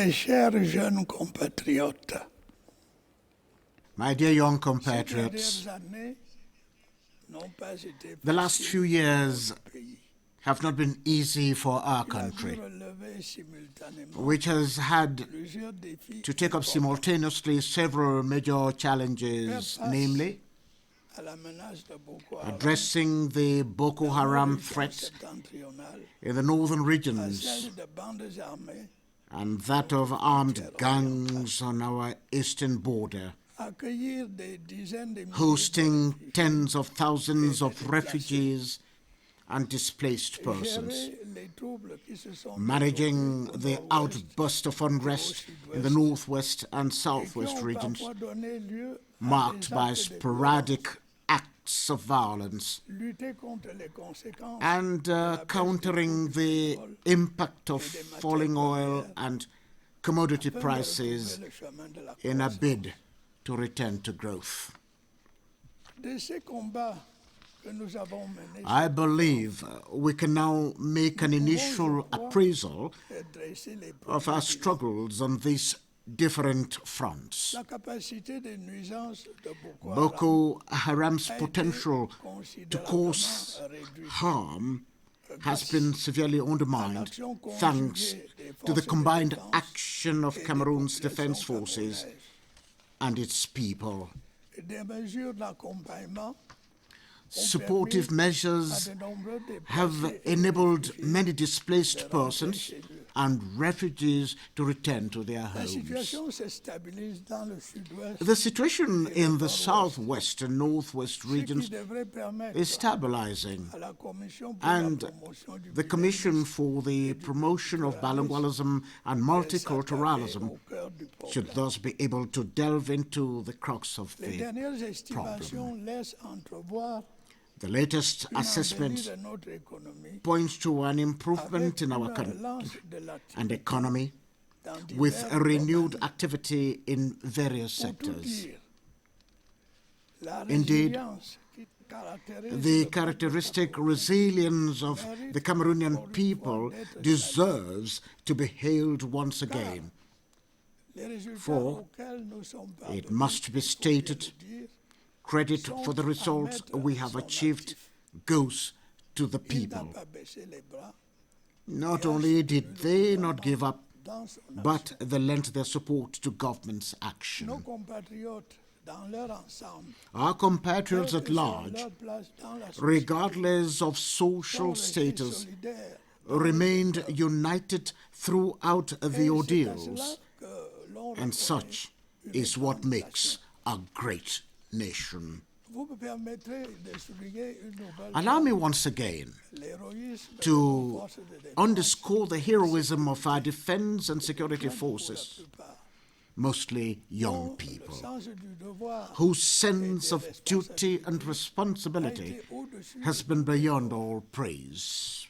Mes chers jeunes compatriotes, My dear young ces compatriots, dernières années n'ont pas été the last faciles few years pour le pays. have not been easy for our Il a dû country, relever simultanément which has had plusieurs défis to take up importants. simultaneously several major Faire challenges, face namely à la menace de Boko Haram addressing the Boko dans nos Haram régions threat septentrionales, in the northern à regions celle de bandes armées, and that of armed gangs on our eastern border, accueillir des dizaines de milliers de hosting réfugiés tens of thousands et of déplacés, refugees and displaced et persons, gérer les troubles qui se sont managing développés au the nord-ouest outburst of et au unrest in the sud-ouest northwest and et qui southwest ont regions, parfois donné lieu à marked des by actes de sporadic violence. acts of violence, Lutter contre les conséquences and de la baisse des countering cours du the pétrole impact of et des matières falling oil premières and commodity afin de prices retrouver le chemin de la in a croissance. bid to return to growth. De ces combats que nous avons menés, I believe we can now make an initial appraisal dresser les of premiers our bilans. struggles on these different fronts. La capacité de nuisance de Boko Haram Boko Haram's a été potential to considérablement cause réduite harm has grâce been severely à undermined l'action thanks conjuguée des to the forces de combined défense action of et des Cameroon's populations defense forces camerounaises and its people. et des mesures d'accompagnement Supportive à measures de nombreux have déplacés et enabled réfugiés many de displaced rentrer persons chez eux. and refugees to return to their La homes. situation se stabilise dans le sud-ouest, The situation et le in the nord-ouest, southwest and northwest ce qui regions devrait permettre is stabilizing, à la Commission pour la and promotion du the Commission bilinguisme for the Promotion of Bilingualism and de s'attaquer Multiculturalism au cœur du should problème. thus be able to delve into the crux of Les the dernières estimations laissent entrevoir The latest une embellie assessment de notre économie points to an improvement avec in our une country relance de and l'activité economy dans with divers a renewed domaines. activity in various Pour tout sectors. dire, la Indeed, résilience qui caractérise the le characteristic peuple resilience of mérite the Cameroonian encore une fois people d'être deserves to be hailed once again. les résultats For auxquels nous sommes it parvenus, must be il faut bien stated, le dire, credit sont for the à results mettre we à have son achieved actif. goes to the Il n'a people. pas baissé les bras Not et a only soutenu did le they gouvernement not give up, dans son action. but they lent their support to government's Nos action. compatriotes, dans leur ensemble, Our compatriots quelle at que soit large, leur place dans la société, regardless of sont social restés status, solidaires dans les remained épreuves. united throughout Et the c'est à ordeals, cela que l'on and reconnaît such une is what grande makes nation. a great nation. Vous me permettrez de souligner une nouvelle Allow fois me once again l'héroïsme de nos to forces de défense, underscore the heroism of our defense and security jeunes pour la forces, plupart, mostly young dont le people, sens du devoir whose sense et of des duty responsabilités and a responsibility été au-dessus has de been tout beyond effort. all praise.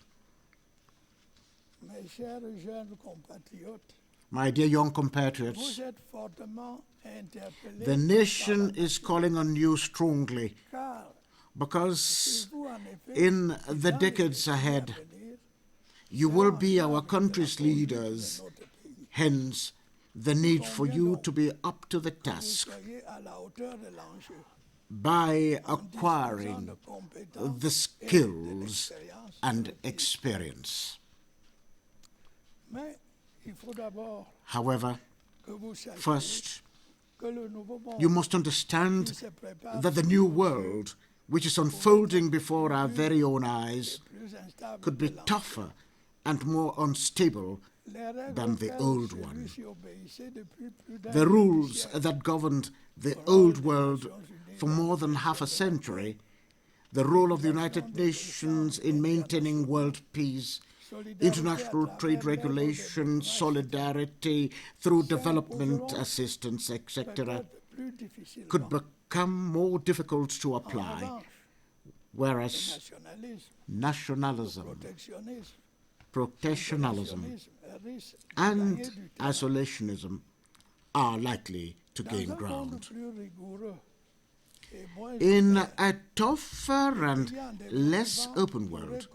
Mes chers jeunes compatriotes, My dear young vous compatriots, êtes fortement interpellés the nation is calling on you strongly car because vous, en effet, in the dans les decades décennies à ahead, venir, you serez will en be charge our de la country's conduite de leaders, notre pays. hence the need for you to be up to the Vous task soyez à la hauteur de l'enjeu by en disposant acquiring de compétences the et de skills l'expérience and requises. experience. Mais il faut d'abord However, que vous sachiez first, que le nouveau monde you must understand qui se prépare that the sous new nos yeux world, which is unfolding before our very own eyes, est plus instable could que be l'ancien. tougher and more unstable Les règles than the auxquelles old one. celui-ci obéissait depuis plus d'un The rules demi-siècle, that governed the le rôle old des world Nations Unies for dans more la than half a gestion de la paix, century, the role of the régulation United des Nations échanges in maintaining internationaux, world peace, solidarité international à trade travers l'aide au regulations, développement, etc., solidarity through development s'imposeront assistance, etc., peut-être plus difficilement. could become more difficult to En apply, revanche, le whereas nationalisme, nationalism, protectionnisme, protectionism, isolationnisme risquent de and gagner du terrain. isolationism are likely to Dans gain un monde ground. plus rigoureux In a tougher and less open world,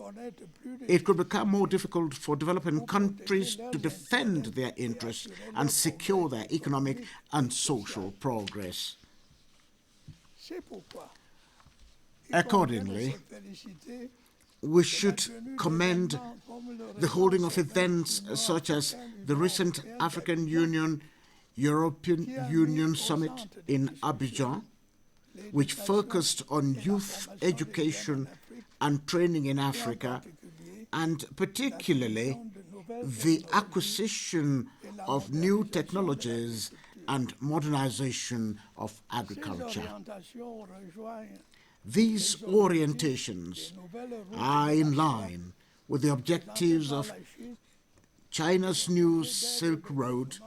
it could become more difficult for developing countries to defend their interests and secure their economic and social progress. Accordingly, we should commend the holding of events such as the recent African Union-European Union Summit in Abidjan, which focused on youth education and training in Africa, and particularly the acquisition of new technologies and modernization of agriculture. These orientations are in line with the objectives of China's new Silk Road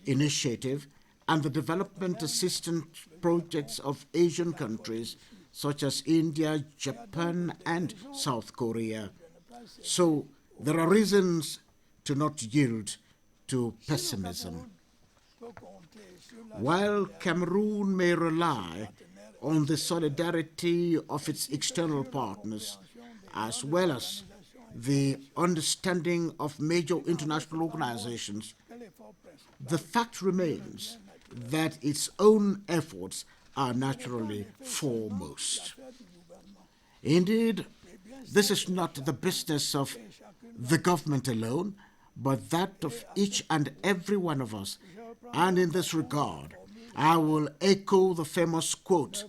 initiative and the development assistance projects of Asian countries such as India, Japan, and South Korea. So there are reasons to not yield to pessimism. While Cameroon may rely on the solidarity of its external partners, as well as the understanding of major international organizations, the fact remains that its own efforts are naturally foremost. Indeed, this is not the business of the government alone, but that of each and every one of us. And in this regard, I will echo the famous quote,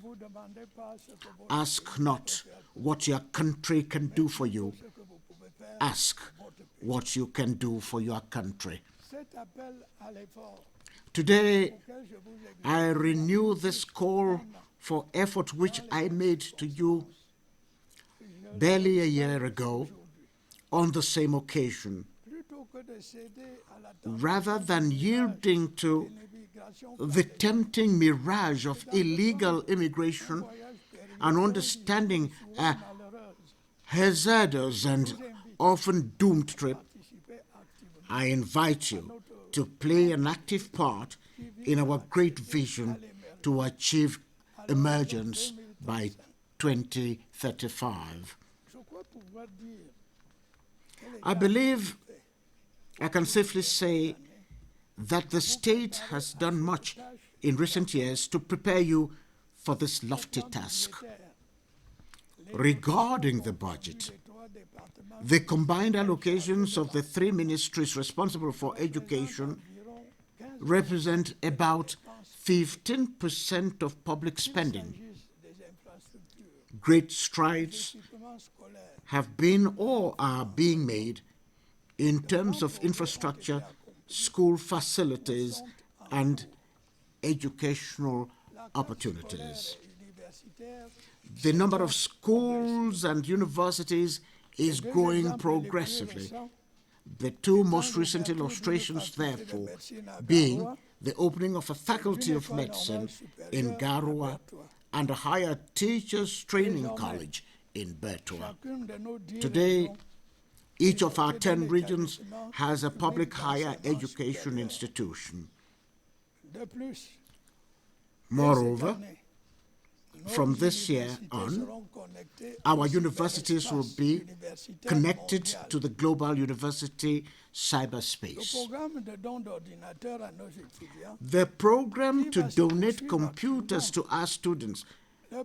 "Ask not what your country can do for you. Ask what you can do for your country." Today, I renew this call for effort which I made to you barely a year ago on the same occasion. Rather than yielding to the tempting mirage of illegal immigration and understanding a hazardous and often doomed trip, I invite you to play an active part in our great vision to achieve emergence by 2035. I believe I can safely say that the state has done much in recent years to prepare you for this lofty task. Regarding the budget, the combined allocations of the three ministries responsible for education represent about 15% of public spending. Great strides have been or are being made in terms of infrastructure, school facilities, and educational opportunities. The number of schools and universities is growing progressively. The two most recent illustrations, therefore, being the opening of a faculty of medicine in Garoua and a higher teachers training college in Bertoua. Today, each of our 10 regions has a public higher education institution. Moreover, from this year on, our universities will be connected to the global university cyberspace. The program to donate computers to our students,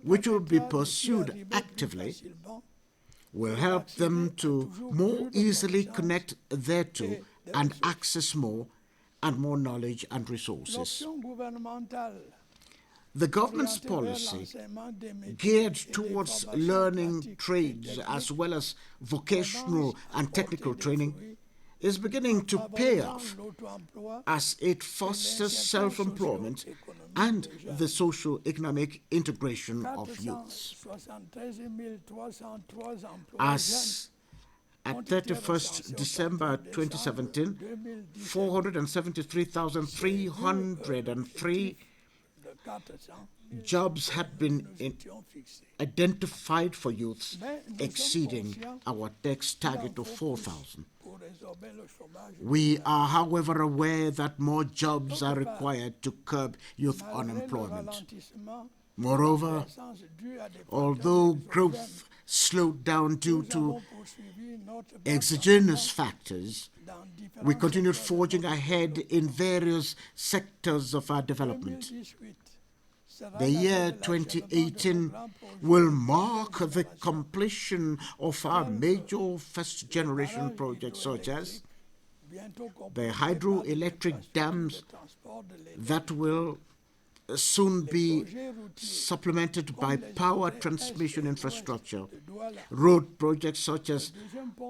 which will be pursued actively, will help them to more easily connect thereto and access more and more knowledge and resources. The government's policy geared towards learning trades as well as vocational and technical training is beginning to pay off as it fosters self-employment and the socio-economic integration of youths. As at 31st December 2017, 473,303 jobs had been identified for youths, exceeding our next target of 4,000. We are, however, aware that more jobs are required to curb youth unemployment. Moreover, although growth slowed down due to exogenous factors, we continued forging ahead in various sectors of our development. The year 2018 will mark the completion of our major first-generation projects, such as the hydroelectric dams that will soon be supplemented by power transmission infrastructure, road projects such as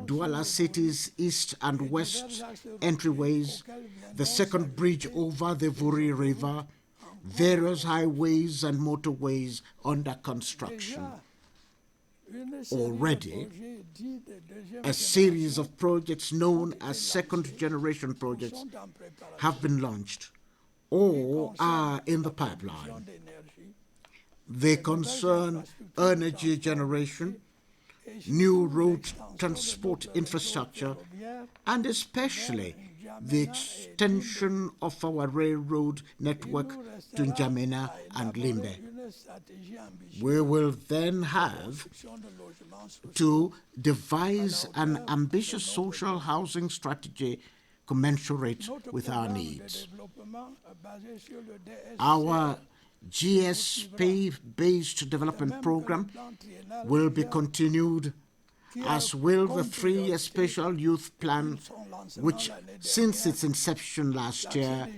Douala City's east and west entryways, the second bridge over the Vuri River, various highways and motorways under construction. Already, a series of projects known as second-generation projects have been launched or are in the pipeline. They concern energy generation, new road transport infrastructure, and especially the extension of our railroad network to N'Djamena and Limbe. We will then have to devise an ambitious social housing strategy commensurate with our needs. Our GSP-based development program will be continued, as will the 3-year special youth plan, which since its inception last year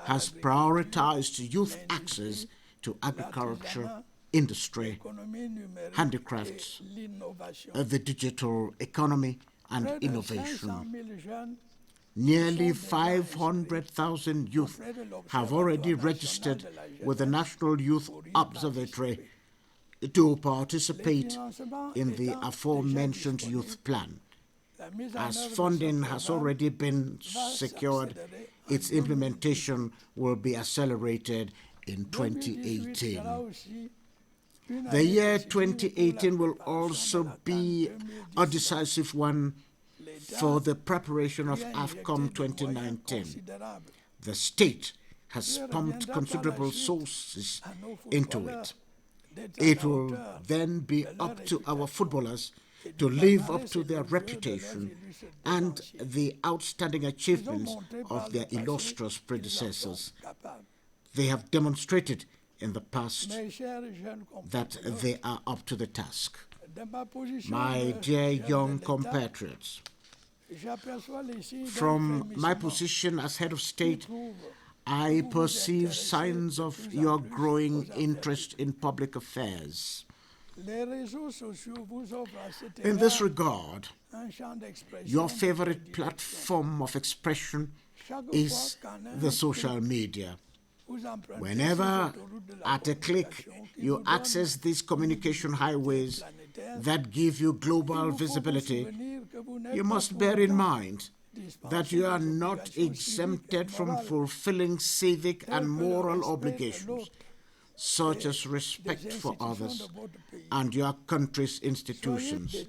has prioritized youth access to agriculture, industry, handicrafts, the digital economy, and innovation. Nearly 500,000 youth have already registered with the National Youth Observatory to participate in the aforementioned youth plan. As funding has already been secured, its implementation will be accelerated in 2018. The year 2018 will also be a decisive one for the preparation of AFCOM 2019. The state has pumped considerable sources into it. It will then be up to our footballers to live up to their reputation and the outstanding achievements of their illustrious predecessors. They have demonstrated in the past that they are up to the task. My dear young compatriots, from my position as head of state, I perceive signs of your growing interest in public affairs. In this regard, your favorite platform of expression is the social media. Whenever, at a click, you access these communication highways that give you global visibility, you must bear in mind that you are not exempted from fulfilling civic and moral obligations, such as respect for others and your country's institutions.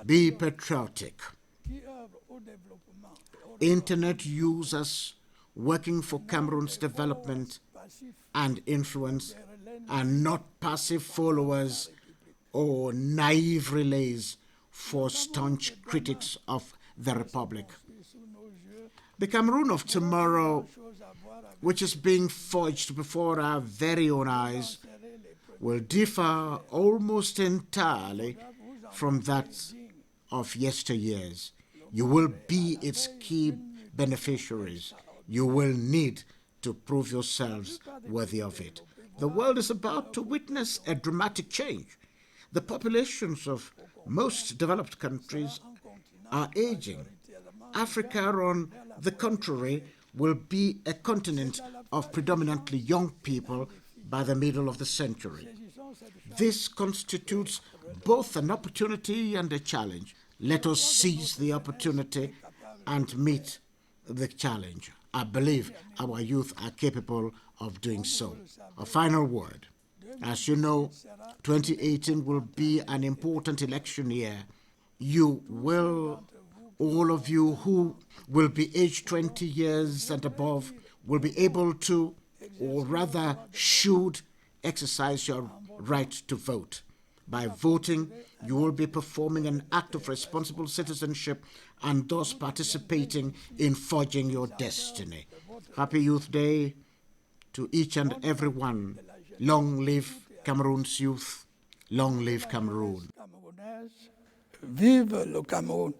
Be patriotic. Internet users working for Cameroon's development and influence are not passive followers or naive relays for staunch critics of the Republic. The Cameroon of tomorrow, which is being forged before our very own eyes, will differ almost entirely from that of yesteryears. You will be its key beneficiaries. You will need to prove yourselves worthy of it. The world is about to witness a dramatic change. The populations of most developed countries are aging. Africa, on the contrary, will be a continent of predominantly young people by the middle of the century. This constitutes both an opportunity and a challenge. Let us seize the opportunity and meet the challenge. I believe our youth are capable of doing so. A final word. As you know, 2018 will be an important election year. You will, all of you who will be aged 20 years and above, will be able to, or rather should, exercise your right to vote. By voting, you will be performing an act of responsible citizenship and thus participating in forging your destiny. Happy Youth Day to each and every one. Long live Cameroon's youth. Long live Cameroon. Vive le Cameroun.